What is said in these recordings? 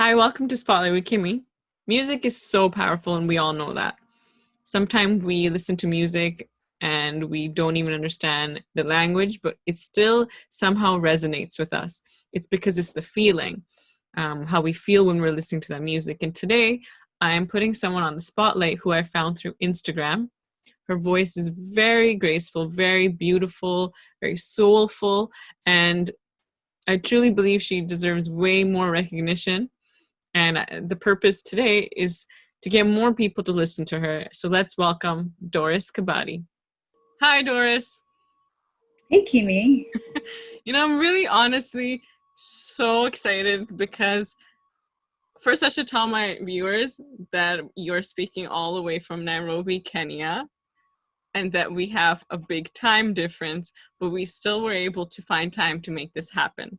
Hi, welcome to Spotlight with Kimi. Music is so powerful, and we all know that. Sometimes we listen to music and we don't even understand the language, but it still somehow resonates with us. It's because it's the feeling, how we feel when we're listening to that music. And today, I am putting someone on the spotlight who I found through Instagram. Her voice is very graceful, very beautiful, very soulful, and I truly believe she deserves way more recognition. And the purpose today is to get more people to listen to her. So let's welcome Doris Kebati. Hi, Doris. Hey, Kimi. I'm really honestly so excited because first I should tell my viewers that you're speaking all the way from Nairobi, Kenya, and that we have a big time difference, but we still were able to find time to make this happen.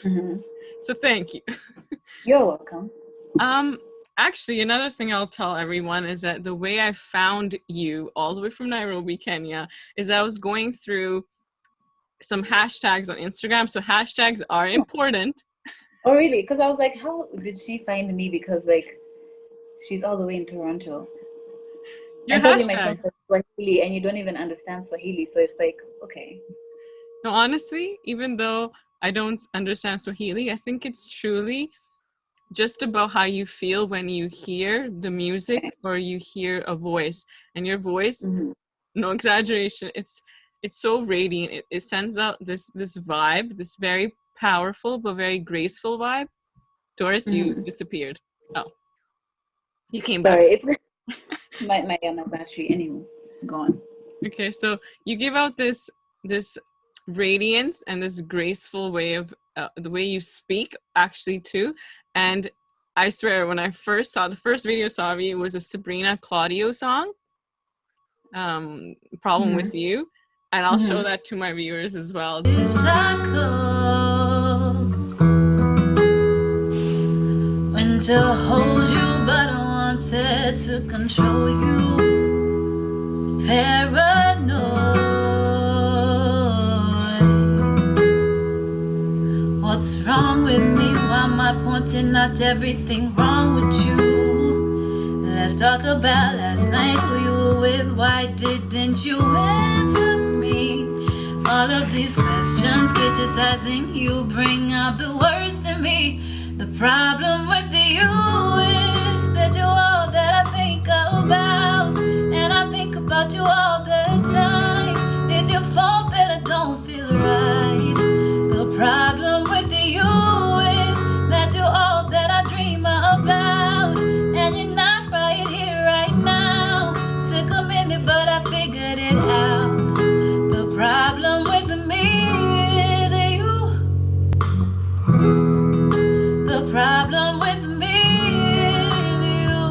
Mm-hmm. So thank you. You're welcome. Actually, another thing I'll tell everyone is that the way I found you all the way from Nairobi, Kenya, is I was going through some hashtags on Instagram. So hashtags are important. Oh, really? Because I was like, how did she find me? Because she's all the way in Toronto. Your And probably my song hashtag. is Swahili, and you don't even understand Swahili. So it's like, okay. No, honestly, even though I don't understand Swahili, I think it's truly just about how you feel when you hear the music or you hear a voice. And your voice, Mm-hmm. no exaggeration, it's so radiant. It sends out this vibe, this very powerful but very graceful vibe. Doris, you Mm-hmm. disappeared. Oh, you came back. Sorry, it's my battery. Anyway, gone. Okay, so you give out this radiance and this graceful way of the way you speak actually too. And I swear, when I first saw the first video I saw of you, it was a Sabrina Claudio song, Problem Mm-hmm. with You. And I'll show Mm-hmm. that to my viewers as well. When to hold you, but I wanted to control you. Paranoid. What's wrong with me? Why am I pointing out everything wrong with you? Let's talk about last night, who you were with. Why didn't you answer me? All of these questions, criticizing you, bring out the worst in me. The problem with you is that you're all that I think about, and I think about you all the time. It's your fault that I don't feel right. The problem with you is that you're all that I dream about, and you're not right here, right now. Took a minute, but I figured it out. The problem with me is you. The problem with me is you.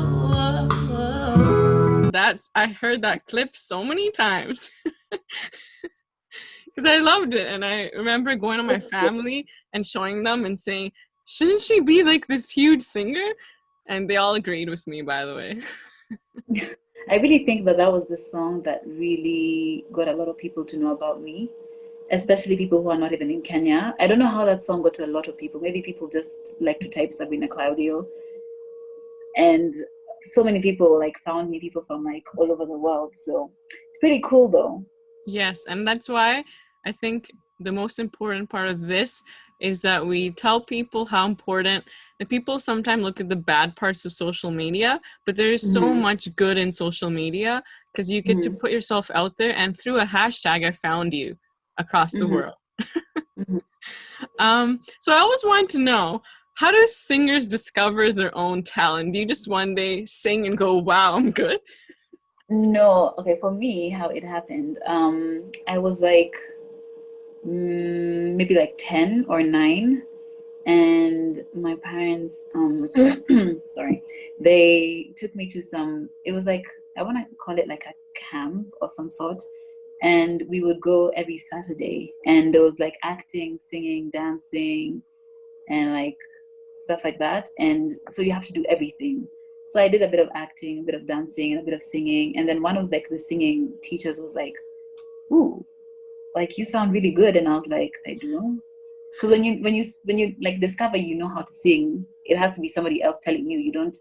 I heard that clip so many times because I loved it. And I remember going to my family and showing them and saying, shouldn't she be like this huge singer? And they all agreed with me, by the way. I really think that was the song that really got a lot of people to know about me, especially people who are not even in Kenya. I don't know how that song got to a lot of people. Maybe people just like to type Sabrina Claudio. And so many people found me, people from all over the world. So it's pretty cool though. Yes, and that's why I think the most important part of this is that we tell people how important, that people sometimes look at the bad parts of social media, but there's so much good in social media because you get to put yourself out there, and through a hashtag I found you across the world. So I always wanted to know, how do singers discover their own talent? Do you just one day sing and go, wow, I'm good? No, okay, for me, how it happened, I was maybe 10 or 9, and my parents, sorry, they took me to it was I want to call it like a camp or some sort, and we would go every Saturday, and there was acting, singing, dancing, and stuff like that, and so you have to do everything. So I did a bit of acting, a bit of dancing, and a bit of singing, and then one of the singing teachers was like, ooh, you sound really good. And I was like, I do. Because when you discover you know how to sing, it has to be somebody else telling you. You don't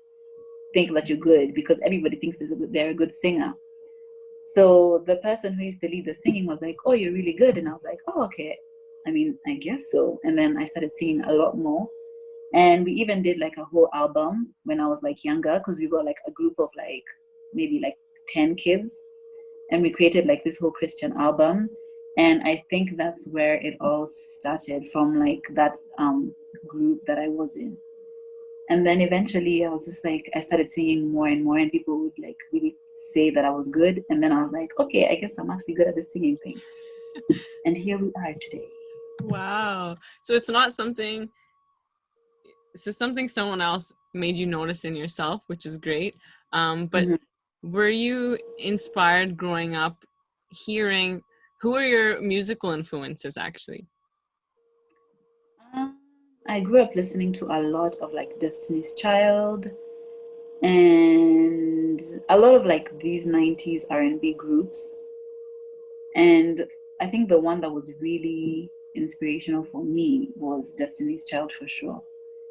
think that you're good because everybody thinks they're a good singer. So the person who used to lead the singing was like, "Oh, you're really good," and I was like, "Oh, okay. I mean, I guess so." And then I started singing a lot more, and we even did like a whole album when I was like younger, because we were like a group of like maybe like 10 kids, and we created like this whole Christian album. And I think that's where it all started, from like that group that I was in. And then eventually I was just like, I started singing more and more, and people would like really say that I was good. And then I was like, okay, I guess I'm actually good at this singing thing. And here we are today. Wow. So it's not something, so something someone else made you notice in yourself, which is great. But were you inspired growing up hearing, who are your musical influences actually? I grew up listening to a lot of like Destiny's Child and a lot of like these 90s R&B groups. And I think the one that was really inspirational for me was Destiny's Child for sure.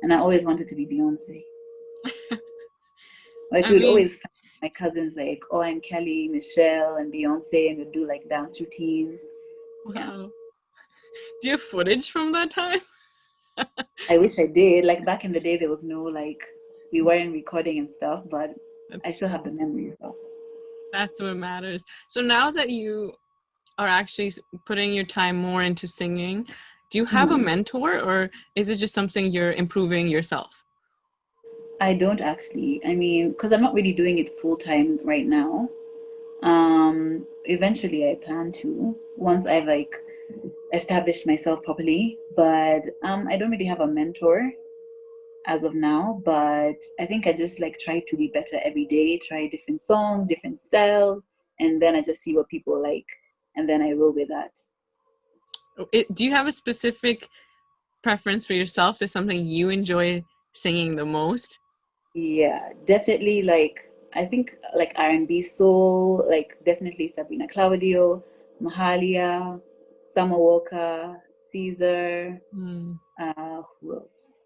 And I always wanted to be Beyonce. Like I we'd mean, always find my cousins like, oh, I'm Kelly, Michelle, and Beyonce, and we'd do like dance routines. wow. Yeah. Do you have footage from that time? I wish I did. Like back in the day, there was no like, we weren't recording and stuff, but I That's still have true. the memories though. That's what matters. So now that you are actually putting your time more into singing, do you have a mentor, or is it just something you're improving yourself? I don't actually. I mean, because I'm not really doing it full time right now. Eventually I plan to, once I've like established myself properly. But I don't really have a mentor as of now. But I think I just like try to be better every day, try different songs, different styles, and then I just see what people like, and then I roll with that. Do you have a specific preference for yourself? There's something you enjoy singing the most? Yeah, definitely. Like I think like R&B soul, like definitely Sabrina Claudio, Mahalia, Summer Walker, Caesar. Who else?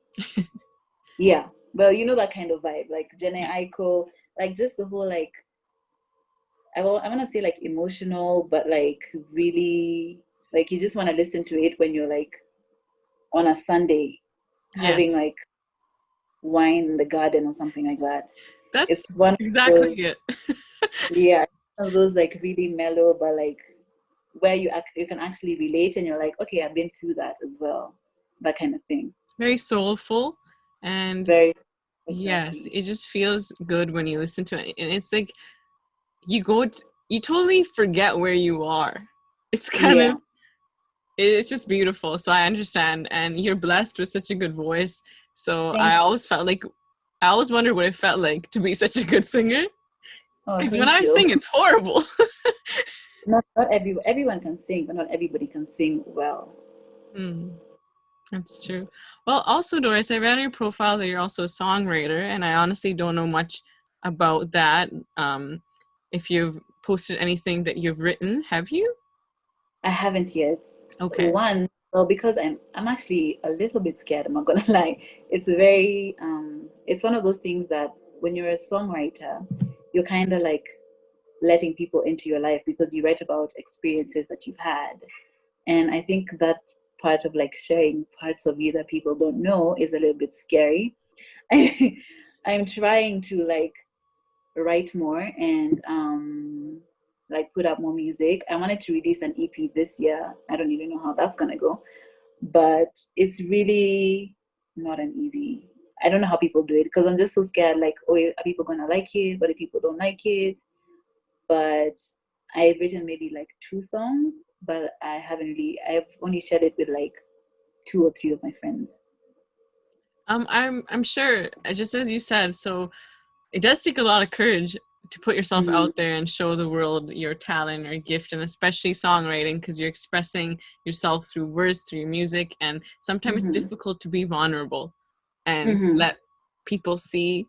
Yeah, well, you know that kind of vibe, like Jene Aiko, like just the whole like I want to say like emotional, but like really like you just want to listen to it when you're like on a Sunday having Yes, like wine in the garden or something like that. that's It's one of exactly those, it. yeah, one of those like really mellow, but like where you can actually relate, and you're like, okay, I've been through that as well, that kind of thing. Very soulful, and Very yes, exactly. it just feels good when you listen to it. And it's like you totally forget where you are. It's kind Yeah, of, it's just beautiful. So I understand, and you're blessed with such a good voice. So I thank always felt like, I always wondered what it felt like to be such a good singer. oh Because when thank I you. sing, it's horrible. Not everyone can sing, but not everybody can sing well. Hmm, that's true. Well, also, Doris, I read on your profile that you're also a songwriter, and I honestly don't know much about that. If you've posted anything that you've written, have you? I haven't yet. Okay. One, well, because I'm actually a little bit scared, I'm not gonna lie. It's very it's one of those things that when you're a songwriter, you're kind of like letting people into your life because you write about experiences that you've had. And I think that part of like sharing parts of you that people don't know is a little bit scary. I'm trying to like write more and like put out more music. I wanted to release an EP this year. I don't even know how that's gonna go, but it's really not an easy. I don't know how people do it because I'm just so scared. Like, oh, are people gonna like it? What if people don't like it? But I've written maybe like 2 songs, but I haven't really. I've only shared it with like 2 or 3 of my friends. I'm sure, just as you said, so it does take a lot of courage to put yourself Mm-hmm. out there and show the world your talent or gift, and especially songwriting, because you're expressing yourself through words, through your music, and sometimes it's Mm-hmm. difficult to be vulnerable and Mm-hmm. let people see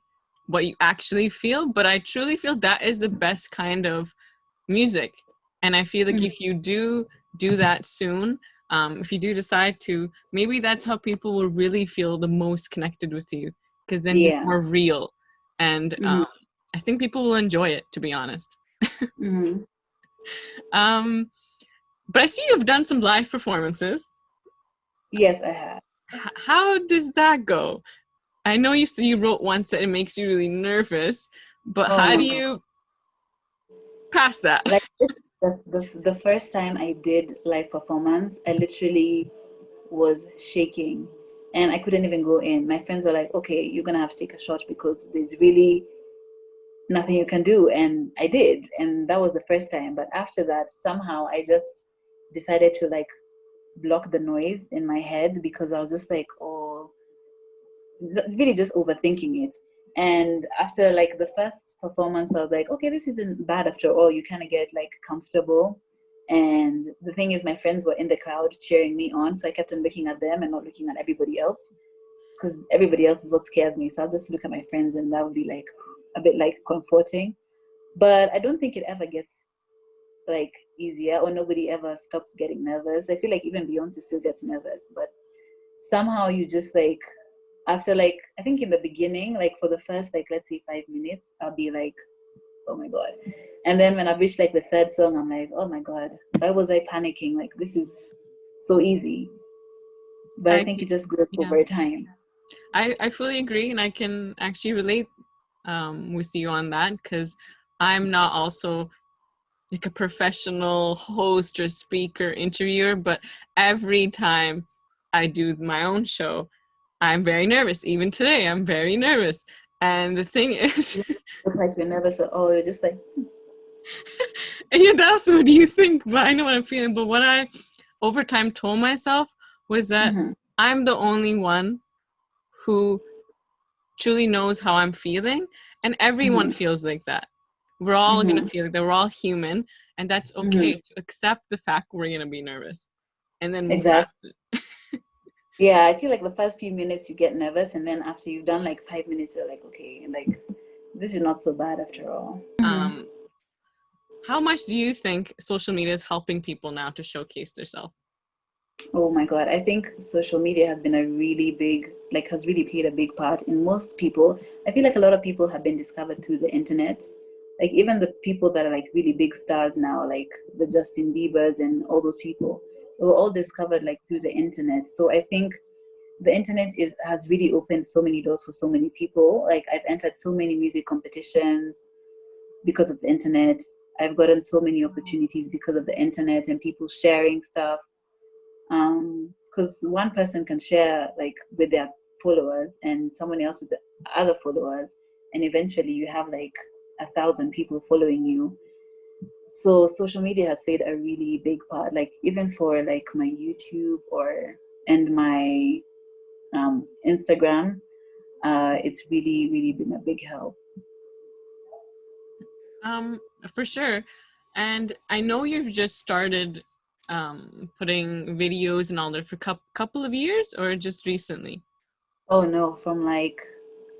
what you actually feel. But I truly feel that is the best kind of music, and I feel like Mm-hmm. if you do that soon, if you do decide to, maybe that's how people will really feel the most connected with you, because then you're Yeah. more real. And I think people will enjoy it, to be honest. Mm-hmm. Um, but I see you've done some live performances. Yes, I have. How does that go? I know you wrote once that it makes you really nervous, but Oh how my do God. you pass that? Like the first time I did live performance, I literally was shaking and I couldn't even go in. My friends were like, okay, you're gonna have to take a shot because there's really nothing you can do. And I did. And that was the first time. But after that, somehow I just decided to like block the noise in my head because I was just like, oh, really just overthinking it. And after like the first performance, I was like, okay, this isn't bad after all. You kind of get like comfortable. And the thing is, my friends were in the crowd cheering me on. So I kept on looking at them and not looking at everybody else because everybody else is what scares me. So I'll just look at my friends and that would be like a bit like comforting. But I don't think it ever gets like easier or nobody ever stops getting nervous. I feel like even Beyonce still gets nervous, but somehow you just like after like I think in the beginning, like for the first like let's say 5 minutes, I'll be like, oh my god. And then when I reached like the third song, I'm like, oh my god, why was I panicking? Like this is so easy. But I I think it just goes yeah, over time. I fully agree, and I can actually relate with you on that because I'm not also like a professional host or speaker interviewer, but every time I do my own show, I'm very nervous. Even today, I'm very nervous. And the thing is, You look like you're nervous at all. You're just like, yeah, that's what you think, but I know what I'm feeling. But what I over time told myself was that mm-hmm, I'm the only one who truly knows how I'm feeling, and everyone mm-hmm, feels like that. We're all gonna mm-hmm, feel like that. We're all human, and that's okay mm-hmm. to accept the fact we're gonna be nervous, and then move past Exactly. it. Yeah, I feel like the first few minutes you get nervous, and then after you've done like 5 minutes, you're like, okay, like this is not so bad after all. Mm-hmm. Um, how much do you think social media is helping people now to showcase themselves? Oh my God, I think social media has been a really big, like, has really played a big part in most people. I feel like a lot of people have been discovered through the internet. Like, even the people that are like really big stars now, like the Justin Biebers and all those people, they were all discovered like through the internet. So I think the internet is has really opened so many doors for so many people. Like, I've entered so many music competitions because of the internet. I've gotten so many opportunities because of the internet and people sharing stuff because one person can share like with their followers and someone else with the other followers, and eventually you have like 1,000 people following you. So social media has played a really big part, like even for like my YouTube or and my Instagram. It's really been a big help. Um, for sure. And I know you've just started putting videos and all that for couple of years or just recently? Oh no, from like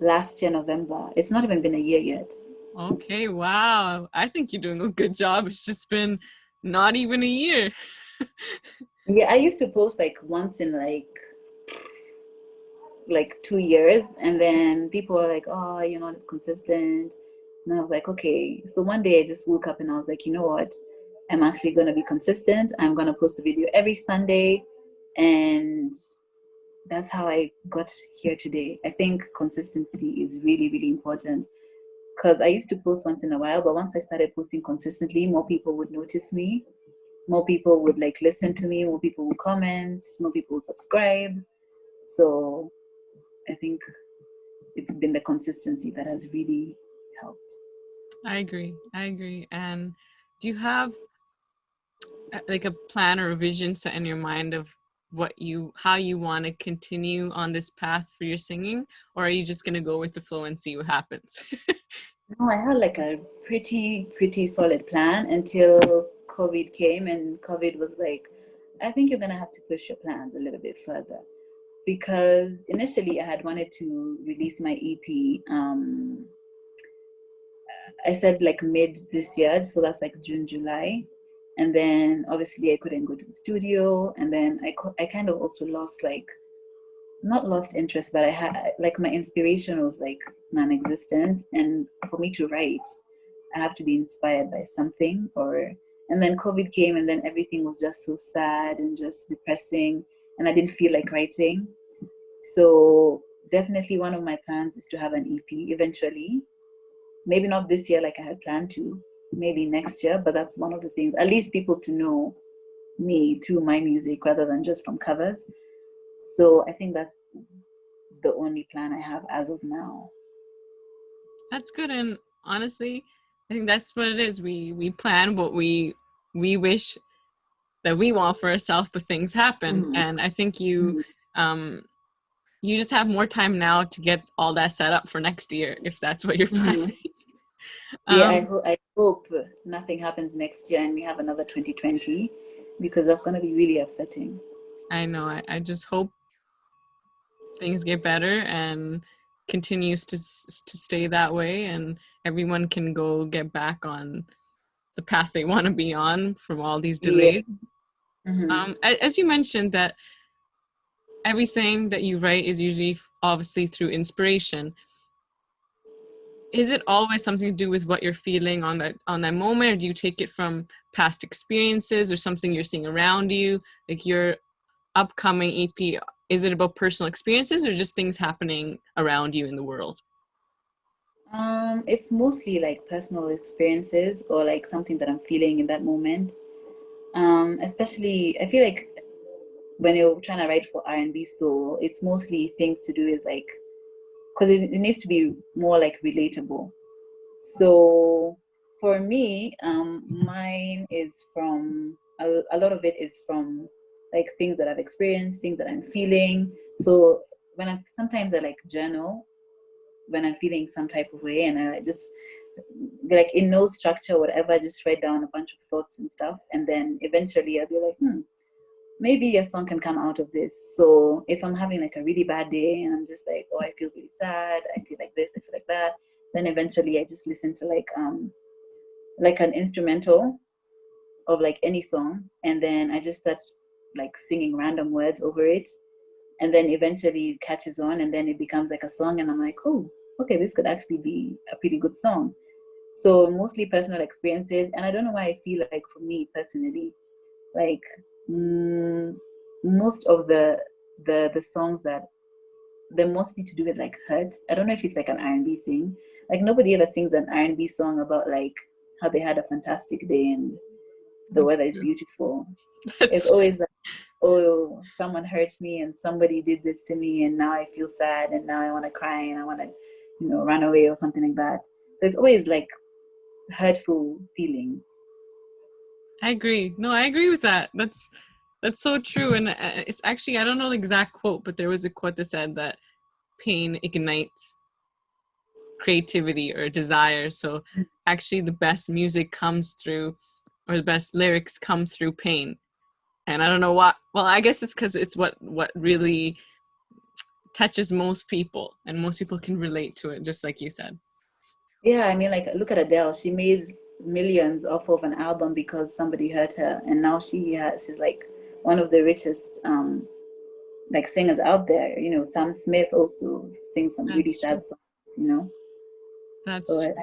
last year November. It's not even been a year yet. Okay, wow. I think you're doing a good job. It's just been not even a year. Yeah, I used to post like once in like 2 years, and then people were like, oh, you're not consistent. And I was like, okay. So one day I just woke up and I was like, you know what, I'm actually going to be consistent. I'm going to post a video every Sunday. And that's how I got here today. I think consistency is really important because I used to post once in a while, but once I started posting consistently, more people would notice me, more people would like listen to me, more people would comment, more people would subscribe. So I think it's been the consistency that has really helped. I agree. I agree. And do you have like a plan or a vision set in your mind of how you want to continue on this path for your singing, or are you just going to go with the flow and see what happens? No, I had like a pretty solid plan until COVID came, and COVID was like, I think you're gonna have to push your plans a little bit further. Because initially I had wanted to release my EP. I said like mid this year, so that's like June, July. And then obviously I couldn't go to the studio, and then I kind of also lost like not lost interest, but I had like my inspiration was like non-existent, and for me to write, I have to be inspired by something. Or and then COVID came, and then everything was just so sad and just depressing, and I didn't feel like writing. So definitely one of my plans is to have an EP eventually. Maybe not this year like I had planned to, maybe next year, but that's one of the things. At least people to know me through my music rather than just from covers. So I think that's the only plan I have as of now. That's good. And honestly, I think that's what it is. We plan what we wish that we want for ourselves, but things happen. Mm-hmm. And I think Mm-hmm. you just have more time now to get all that set up for next year, if that's what you're Mm-hmm. planning. Yeah, um, I hope nothing happens next year and we have another 2020, because that's going to be really upsetting. I know. I just hope things get better and continues to stay that way, and everyone can go get back on the path they want to be on from all these Yeah. delays. Mm-hmm. As you mentioned that everything that you write is usually obviously through inspiration. Is it always something to do with what you're feeling on that moment, or do you take it from past experiences or something you're seeing around you? Like your upcoming EP, is it about personal experiences or just things happening around you in the world? It's mostly like personal experiences or like something that I'm feeling in that moment. Especially, I feel like when you're trying to write for R&B soul, it's mostly things to do with like, because it needs to be more like relatable. So for me, mine is from a lot of it is from like things that I've experienced, things that I'm feeling. So when I sometimes I like journal when I'm feeling some type of way, and I just like in no structure, whatever, just write down a bunch of thoughts and stuff, and then eventually I'll be like, maybe a song can come out of this. So if I'm having like a really bad day and I'm just like, oh, I feel really sad, I feel like this, I feel like that, then eventually I just listen to like an instrumental of like any song, and then I just start like singing random words over it, and then eventually it catches on, and then it becomes like a song, and I'm like, oh, okay, this could actually be a pretty good song. So mostly personal experiences, and I don't know why I feel like for me personally, like most of the songs that they're mostly to do with like hurt. I don't know if it's like an R&B thing. Like nobody ever sings an R&B song about like how they had a fantastic day and the That's weather is true. beautiful. It's That's always like, oh, someone hurt me and somebody did this to me and now I feel sad and now I want to cry and I want to, run away or something like that. So it's always like hurtful feelings. I agree. No, I agree with that. That's so true. And it's actually, I don't know the exact quote, but there was a quote that said that pain ignites creativity or desire. So actually the best music comes through, or the best lyrics come through pain. And I don't know what, well, I guess it's because it's what really touches most people, and most people can relate to it, just like you said. Yeah, I mean, like, look at Adele. She made millions off of an album because somebody hurt her, and now she's like one of the richest like singers out there. Sam Smith also sings some really That's true. sad songs. So That's true.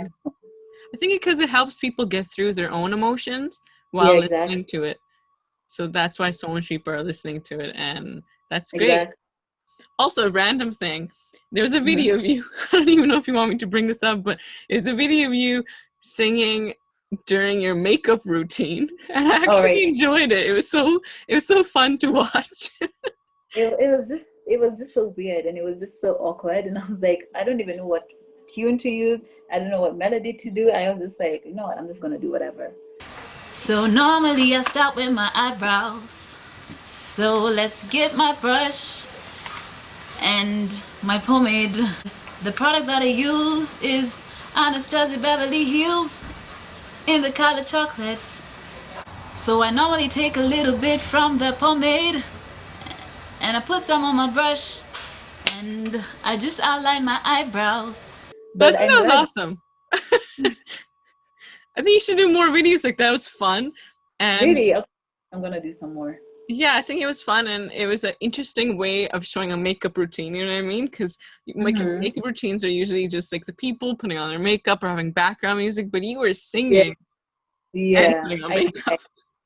I think because it helps people get through their own emotions yeah, while exactly, listening to it. So that's why so much people are listening to it, and that's great. exactly. Also, a random thing. There was a Hmm. video of you. I don't even know if you want me to bring this up, but it's a video of you singing during your makeup routine, and I All actually right. enjoyed it. It was so fun to watch. It was just so weird, and it was just so awkward, and I was like, I don't even know what tune to use. I don't know what melody to do. I was just like, you know what, I'm just gonna do whatever. So normally I start with my eyebrows. So let's get my brush and my pomade. The product that I use is Anastasia Beverly Hills in the color chocolate. So I normally take a little bit from the pomade and I put some on my brush and I just outline my eyebrows. I But think I'm that was glad. awesome. I think you should do more videos like that. It was fun. And Really, okay, I'm gonna do some more. Yeah, I think it was fun and it was an interesting way of showing a makeup routine, you know what I mean? Because Mm-hmm. makeup routines are usually just like the people putting on their makeup or having background music, but you were Yeah, singing and yeah. putting on I think I makeup.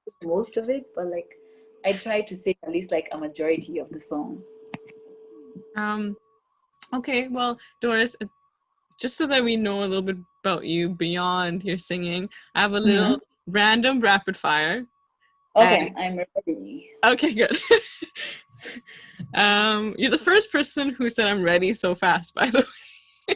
did most of it, but like I try to sing at least like a majority of the song. Um, okay, well, Doris, just so that we know a little bit about you beyond your singing, I have a little Mm-hmm. random rapid fire. And Okay, I'm ready. okay, good. You're the first person who said I'm ready so fast, by the way.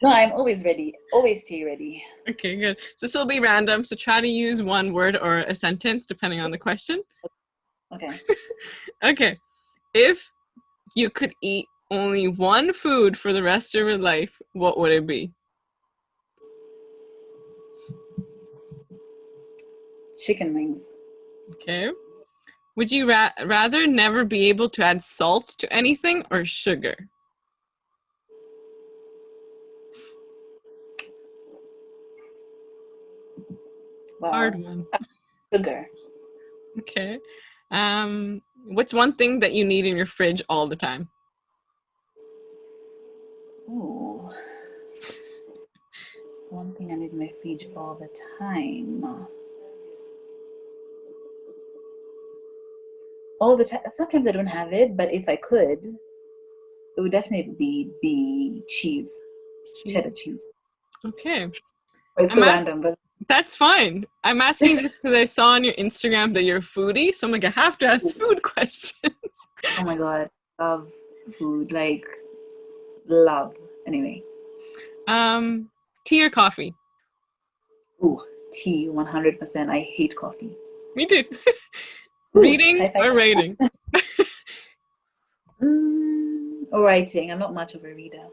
No, I'm always ready. Always stay ready. Okay, good. So this will be random. So try to use one word or a sentence depending on the question. Okay. Okay. If you could eat only one food for the rest of your life, what would it be? Chicken wings. Okay. Would you rather never be able to add salt to anything or sugar? Hard Wow. one. Sugar. Okay. What's one thing that you need in your fridge all the time? Ooh. One thing I need in my fridge all the time. All the time. Sometimes I don't have it, but if I could, it would definitely be cheese, cheddar Cheese. cheese. Okay. It's I'm so ask- random, but that's fine. I'm asking this because I saw on your Instagram that you're a foodie, so I'm like, I have to ask food questions. oh my god, love food, like love. Anyway, um, tea or coffee? ooh, tea, 100%. I hate coffee. Me too. Ooh, Reading high five. or writing? Or writing. I'm not much of a reader.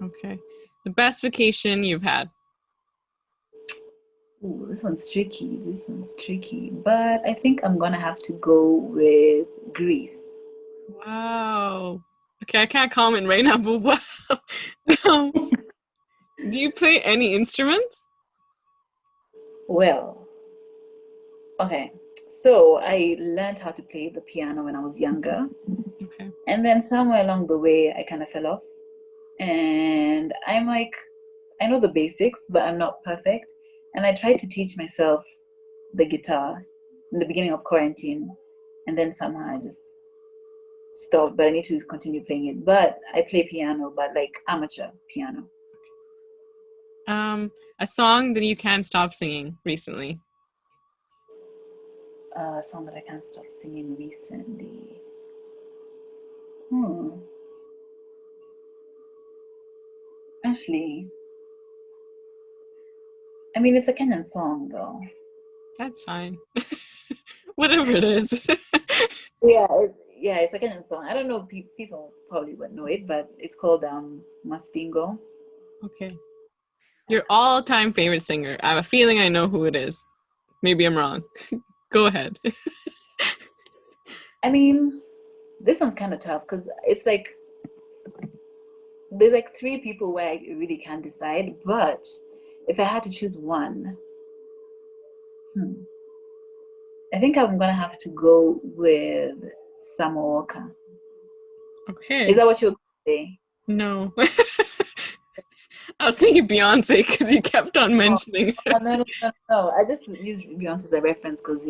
Okay. The best vacation you've had? Ooh, this one's tricky. This one's tricky. But I think I'm gonna have to go with Greece. Wow. Okay, I can't comment right now, but wow. Um, do you play any instruments? Well, okay. So I learned how to play the piano when I was younger. Okay. And then somewhere along the way, I kind of fell off. And I'm like, I know the basics, but I'm not perfect. And I tried to teach myself the guitar in the beginning of quarantine. And then somehow I just stopped, but I need to continue playing it. But I play piano, but like amateur piano. A song that you can't stop singing recently. A song that I can't stop singing recently. Hmm. Actually, I mean, it's a Kenyan song though. That's fine. Whatever it is. Yeah, it's a Kenyan song. I don't know, people probably would know it, but it's called Mastingo. Okay. Your all-time favorite singer. I have a feeling I know who it is. Maybe I'm wrong. Go ahead. I mean, this one's kind of tough because it's like there's like three people where I really can't decide. But if I had to choose one, hmm, I think I'm gonna have to go with Summer Walker. Is Okay. that what you're gonna say? No. I was thinking Beyonce because you kept on Oh, mentioning her. no, no, no, no, no. I just use Beyonce as a reference because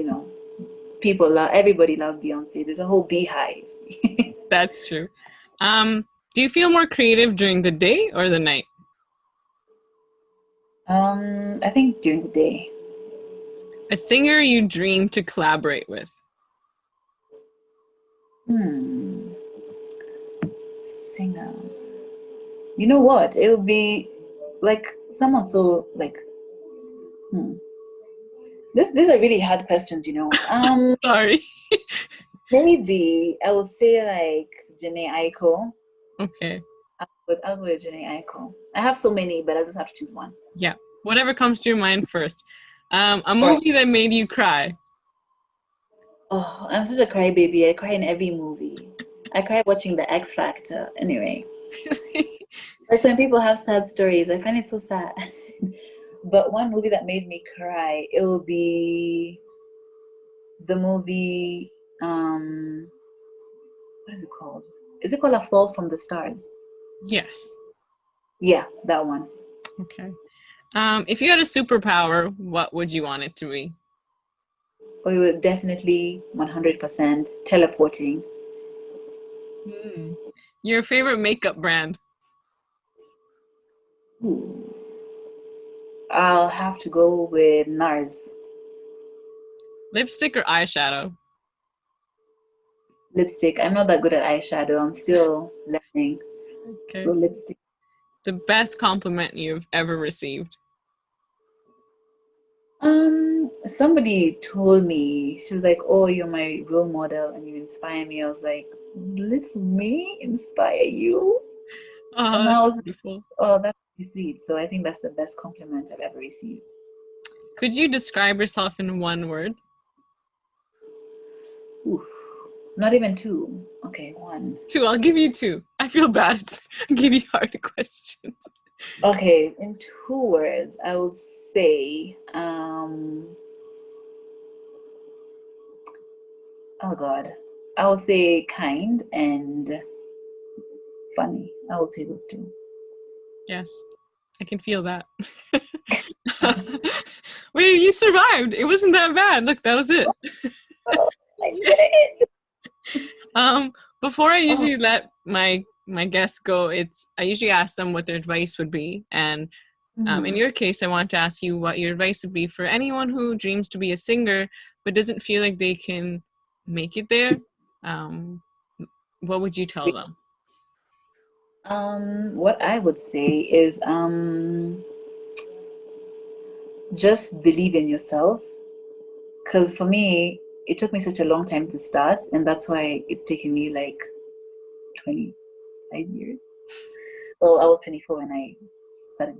people love everybody loves Beyonce. There's a whole beehive. That's true. Do you feel more creative during the day or the night? I think during the day. A singer you dream to collaborate with? Hmm. Singer. You know what? It would be like someone so like hmm. These are really hard questions. Sorry. Maybe I would say like Janae Aiko. Okay. I'll go with Janae Aiko. I have so many, but I just have to choose one. Yeah. Whatever comes to your mind first. A All right. movie that made you cry. Oh, I'm such a crybaby. I cry in every movie. I cry watching The X Factor. Anyway, like when people have sad stories, I find it so sad. But one movie that made me cry, it will be the movie what is it called? Is it called A Fall from the Stars? Yes. Yeah, that one. Okay. If you had a superpower, what would you want it to be? We were definitely 100% teleporting. Hmm. Your favorite makeup brand? Ooh. I'll have to go with NARS. Lipstick or eyeshadow? Lipstick. I'm not that good at eyeshadow. I'm still learning. Okay. So lipstick. The best compliment you've ever received? Somebody told me, she was like, "Oh, you're my role model and you inspire me." I was like, "Let me inspire you." Oh, And I that's was, beautiful. oh, that's really sweet. So I think that's the best compliment I've ever received. Could you describe yourself in one word? Oof. Not even two. Okay, one. Two. I'll give you two. I feel bad. I give you hard questions. Okay, in 2 words, I would say, oh God, I would say kind and funny. I would say those two. Yes, I can feel that. Wait, you survived. It wasn't that bad. Look, that was it. Oh, I did it. Before I Oh, usually let my guests go, I usually ask them what their advice would be. And in your case, I want to ask you what your advice would be for anyone who dreams to be a singer but doesn't feel like they can make it there. What would you tell them? what I would say is just believe in yourself. Because for me, it took me such a long time to start, and that's why it's taken me like 25 years. Well, I was 24 when I started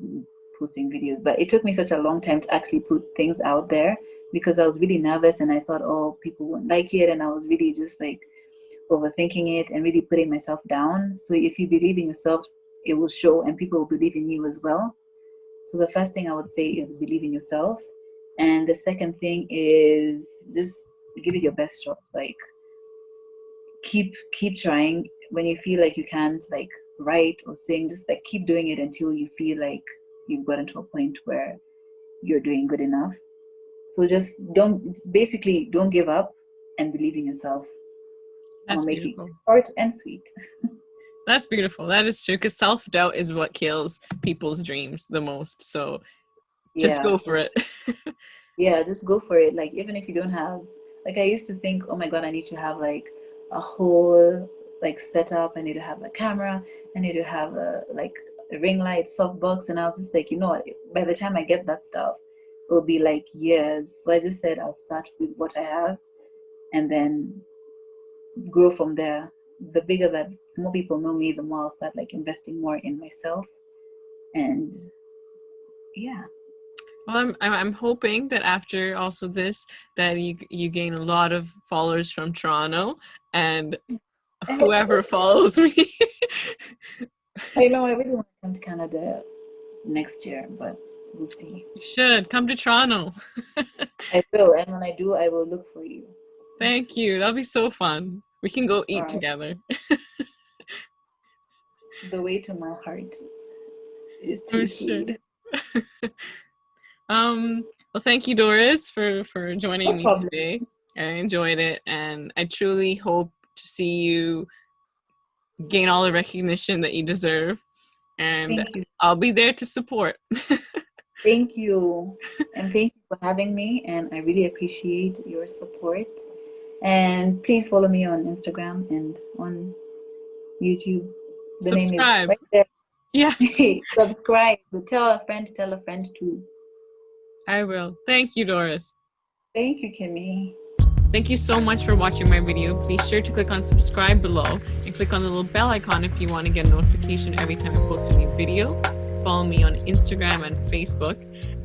posting videos, but it took me such a long time to actually put things out there because I was really nervous and I thought, oh, people won't like it. And I was really just like overthinking it and really putting myself down. So if you believe in yourself, it will show and people will believe in you as well. So the first thing I would say is believe in yourself. And the second thing is just give it your best shot. Like keep trying. When you feel like you can't like write or sing, just like keep doing it until you feel like you've gotten to a point where you're doing good enough. So just don't give up and believe in yourself. I'll That's make it beautiful. short and sweet. That's beautiful. That is true because self-doubt is what kills people's dreams the most. So just Yeah, go for it. yeah, just go for it. Like even if you don't have, like I used to think, oh my God, I need to have like a whole like setup. I need to have a camera. I need to have a ring light, softbox. And I was just like, you know what? By the time I get that stuff, it will be like years. So I just said I'll start with what I have and then grow from there. The bigger that more people know me, the more I'll start like investing more in myself. And yeah. Well, I'm hoping that after also this that you gain a lot of followers from Toronto and I hope so whoever too. follows me. I know I really want to come to Canada next year, but we'll see. You should come to Toronto. I will, and when I do, I will look for you. Thank you. That'll be so fun. We can go All eat right. together. The way to my heart is For through sure. food. Well, thank you, Doris, for No joining me problem. today. I enjoyed it, and I truly hope to see you gain all the recognition that you deserve. And Thank you. I'll be there to support. Thank you. And thank you for having me. And I really appreciate your support. And please follow me on Instagram and on YouTube. The name is Subscribe. right there. Yes, Subscribe. Tell a friend to tell a friend too. I will. Thank you, Doris. Thank you, Kimmy. Thank you so much for watching my video. Be sure to click on subscribe below and click on the little bell icon if you want to get a notification every time I post a new video. Follow me on Instagram and Facebook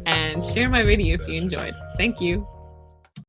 and share my video if you enjoyed. Thank you.